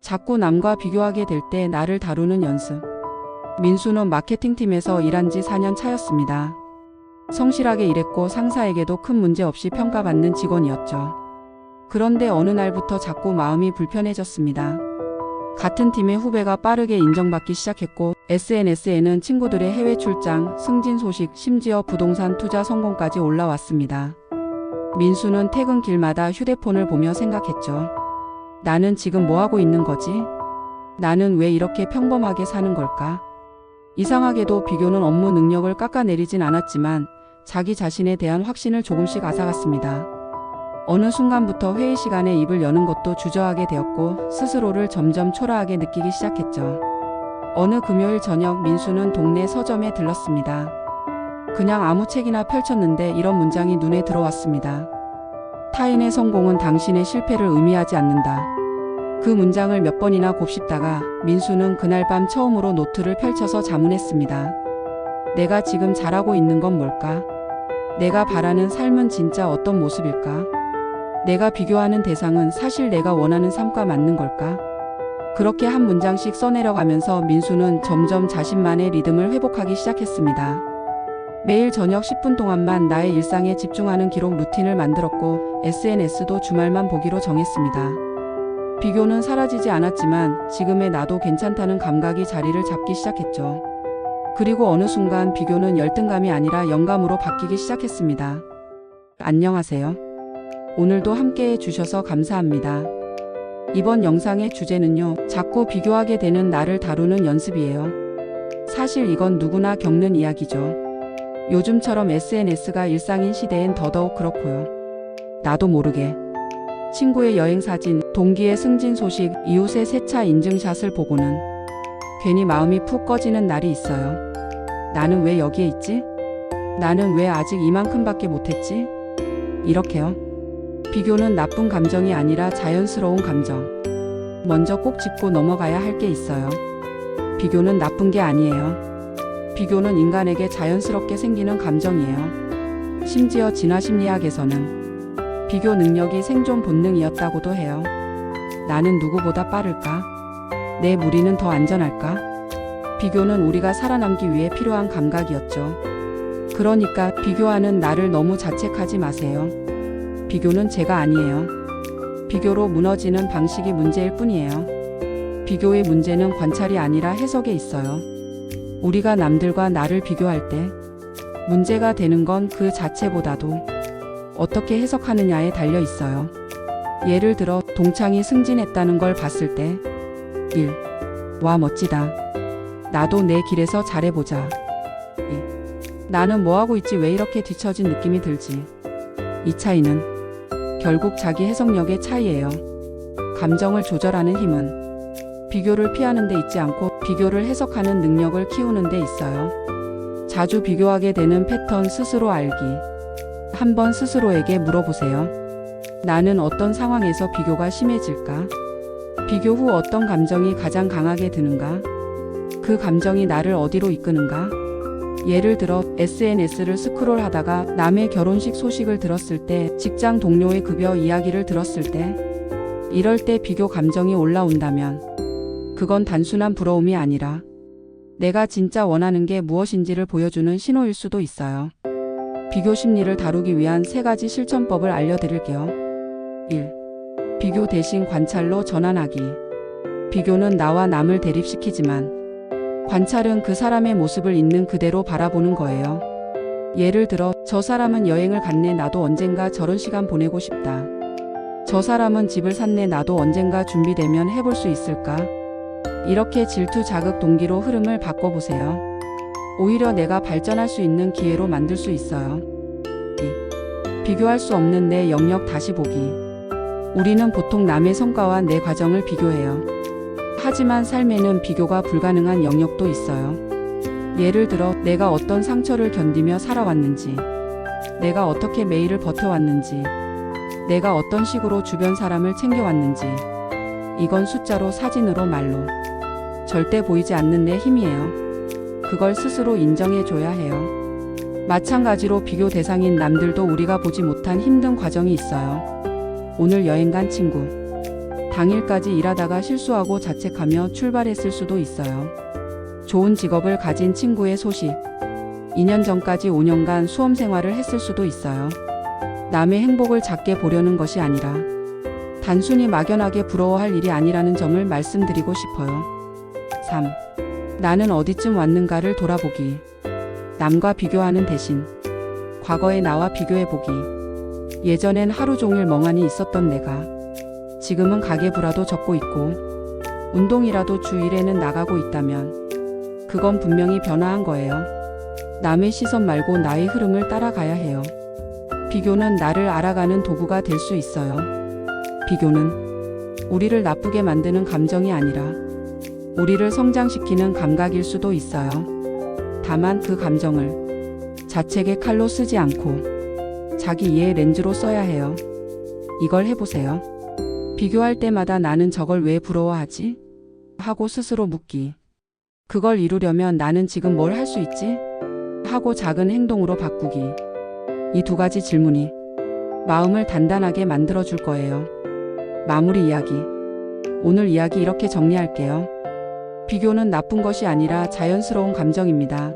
자꾸 남과 비교하게 될 때 나를 다루는 연습. 민수는 마케팅팀에서 일한 지 4년 차였습니다. 성실하게 일했고 상사에게도 큰 문제 없이 평가받는 직원이었죠. 그런데 어느 날부터 자꾸 마음이 불편해졌습니다. 같은 팀의 후배가 빠르게 인정받기 시작했고 SNS에는 친구들의 해외 출장, 승진 소식, 심지어 부동산 투자 성공까지 올라왔습니다. 민수는 퇴근길마다 휴대폰을 보며 생각했죠. 나는 지금 뭐 하고 있는 거지? 나는 왜 이렇게 평범하게 사는 걸까? 이상하게도 비교는 업무 능력을 깎아내리진 않았지만 자기 자신에 대한 확신을 조금씩 앗아갔습니다. 어느 순간부터 회의 시간에 입을 여는 것도 주저하게 되었고 스스로를 점점 초라하게 느끼기 시작했죠. 어느 금요일 저녁 민수는 동네 서점에 들렀습니다. 그냥 아무 책이나 펼쳤는데 이런 문장이 눈에 들어왔습니다. 타인의 성공은 당신의 실패를 의미하지 않는다. 그 문장을 몇 번이나 곱씹다가 민수는 그날 밤 처음으로 노트를 펼쳐서 자문했습니다. 내가 지금 잘하고 있는 건 뭘까? 내가 바라는 삶은 진짜 어떤 모습일까? 내가 비교하는 대상은 사실 내가 원하는 삶과 맞는 걸까? 그렇게 한 문장씩 써내려가면서 민수는 점점 자신만의 리듬을 회복하기 시작했습니다. 매일 저녁 10분 동안만 나의 일상에 집중하는 기록 루틴을 만들었고 SNS도 주말만 보기로 정했습니다. 비교는 사라지지 않았지만 지금의 나도 괜찮다는 감각이 자리를 잡기 시작했죠. 그리고 어느 순간 비교는 열등감이 아니라 영감으로 바뀌기 시작했습니다. 안녕하세요. 오늘도 함께해 주셔서 감사합니다. 이번 영상의 주제는요, 자꾸 비교하게 되는 나를 다루는 연습이에요. 사실 이건 누구나 겪는 이야기죠. 요즘처럼 SNS가 일상인 시대엔 더더욱 그렇고요. 나도 모르게 친구의 여행 사진, 동기의 승진 소식, 이웃의 새 차 인증샷을 보고는 괜히 마음이 푹 꺼지는 날이 있어요. 나는 왜 여기에 있지? 나는 왜 아직 이만큼밖에 못했지? 이렇게요. 비교는 나쁜 감정이 아니라 자연스러운 감정. 먼저 꼭 짚고 넘어가야 할 게 있어요. 비교는 나쁜 게 아니에요. 비교는 인간에게 자연스럽게 생기는 감정이에요. 심지어 진화심리학에서는 비교 능력이 생존 본능이었다고도 해요. 나는 누구보다 빠를까? 내 무리는 더 안전할까? 비교는 우리가 살아남기 위해 필요한 감각이었죠. 그러니까 비교하는 나를 너무 자책하지 마세요. 비교는 죄가 아니에요. 비교로 무너지는 방식이 문제일 뿐이에요. 비교의 문제는 관찰이 아니라 해석에 있어요. 우리가 남들과 나를 비교할 때 문제가 되는 건 그 자체보다도 어떻게 해석하느냐에 달려 있어요. 예를 들어 동창이 승진했다는 걸 봤을 때 1. 와 멋지다. 나도 내 길에서 잘해보자. 2. 나는 뭐하고 있지 왜 이렇게 뒤처진 느낌이 들지. 이 차이는 결국 자기 해석력의 차이예요. 감정을 조절하는 힘은 비교를 피하는 데 있지 않고 비교를 해석하는 능력을 키우는 데 있어요. 자주 비교하게 되는 패턴 스스로 알기. 한번 스스로에게 물어보세요. 나는 어떤 상황에서 비교가 심해질까? 비교 후 어떤 감정이 가장 강하게 드는가? 그 감정이 나를 어디로 이끄는가? 예를 들어 SNS를 스크롤하다가 남의 결혼식 소식을 들었을 때, 직장 동료의 급여 이야기를 들었을 때, 이럴 때 비교 감정이 올라온다면 그건 단순한 부러움이 아니라 내가 진짜 원하는 게 무엇인지를 보여주는 신호일 수도 있어요. 비교 심리를 다루기 위한 3가지 실천법을 알려드릴게요. 1. 비교 대신 관찰로 전환하기. 비교는 나와 남을 대립시키지만 관찰은 그 사람의 모습을 있는 그대로 바라보는 거예요. 예를 들어 저 사람은 여행을 갔네 나도 언젠가 저런 시간 보내고 싶다. 저 사람은 집을 샀네 나도 언젠가 준비되면 해볼 수 있을까? 이렇게 질투 자극 동기로 흐름을 바꿔보세요. 오히려 내가 발전할 수 있는 기회로 만들 수 있어요. 2. 비교할 수 없는 내 영역 다시 보기. 우리는 보통 남의 성과와 내 과정을 비교해요. 하지만 삶에는 비교가 불가능한 영역도 있어요. 예를 들어 내가 어떤 상처를 견디며 살아왔는지, 내가 어떻게 매일을 버텨왔는지, 내가 어떤 식으로 주변 사람을 챙겨왔는지. 이건 숫자로, 사진으로, 말로 절대 보이지 않는 내 힘이에요. 그걸 스스로 인정해줘야 해요. 마찬가지로 비교 대상인 남들도 우리가 보지 못한 힘든 과정이 있어요. 오늘 여행 간 친구, 당일까지 일하다가 실수하고 자책하며 출발했을 수도 있어요. 좋은 직업을 가진 친구의 소식. 2년 전까지 5년간 수험 생활을 했을 수도 있어요. 남의 행복을 작게 보려는 것이 아니라 단순히 막연하게 부러워할 일이 아니라는 점을 말씀드리고 싶어요. 3. 나는 어디쯤 왔는가를 돌아보기. 남과 비교하는 대신 과거의 나와 비교해보기. 예전엔 하루 종일 멍하니 있었던 내가 지금은 가계부라도 적고 있고 운동이라도 주 1회는 나가고 있다면 그건 분명히 변화한 거예요. 남의 시선 말고 나의 흐름을 따라가야 해요. 비교는 나를 알아가는 도구가 될 수 있어요. 비교는 우리를 나쁘게 만드는 감정이 아니라 우리를 성장시키는 감각일 수도 있어요. 다만 그 감정을 자책의 칼로 쓰지 않고 자기 이해의 렌즈로 써야 해요. 이걸 해보세요. 비교할 때마다 나는 저걸 왜 부러워하지? 하고 스스로 묻기. 그걸 이루려면 나는 지금 뭘 할 수 있지? 하고 작은 행동으로 바꾸기. 이 두 가지 질문이 마음을 단단하게 만들어줄 거예요. 마무리 이야기. 오늘 이야기 이렇게 정리할게요. 비교는 나쁜 것이 아니라 자연스러운 감정입니다.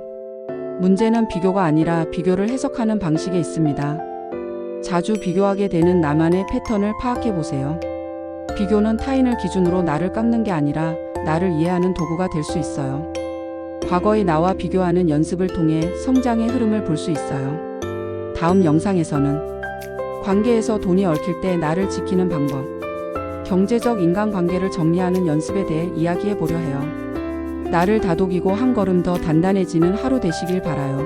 문제는 비교가 아니라 비교를 해석하는 방식에 있습니다. 자주 비교하게 되는 나만의 패턴을 파악해 보세요. 비교는 타인을 기준으로 나를 깎는 게 아니라 나를 이해하는 도구가 될 수 있어요. 과거의 나와 비교하는 연습을 통해 성장의 흐름을 볼 수 있어요. 다음 영상에서는 관계에서 돈이 얽힐 때 나를 지키는 방법, 경제적 인간관계를 정리하는 연습에 대해 이야기해 보려 해요. 나를 다독이고 한 걸음 더 단단해지는 하루 되시길 바라요.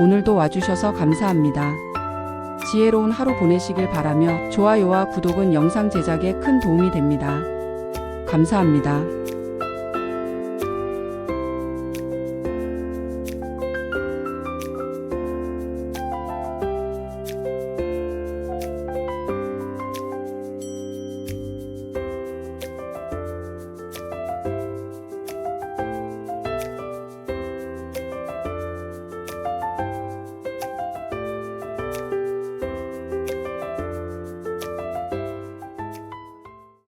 오늘도 와주셔서 감사합니다. 지혜로운 하루 보내시길 바라며 좋아요와 구독은 영상 제작에 큰 도움이 됩니다. 감사합니다.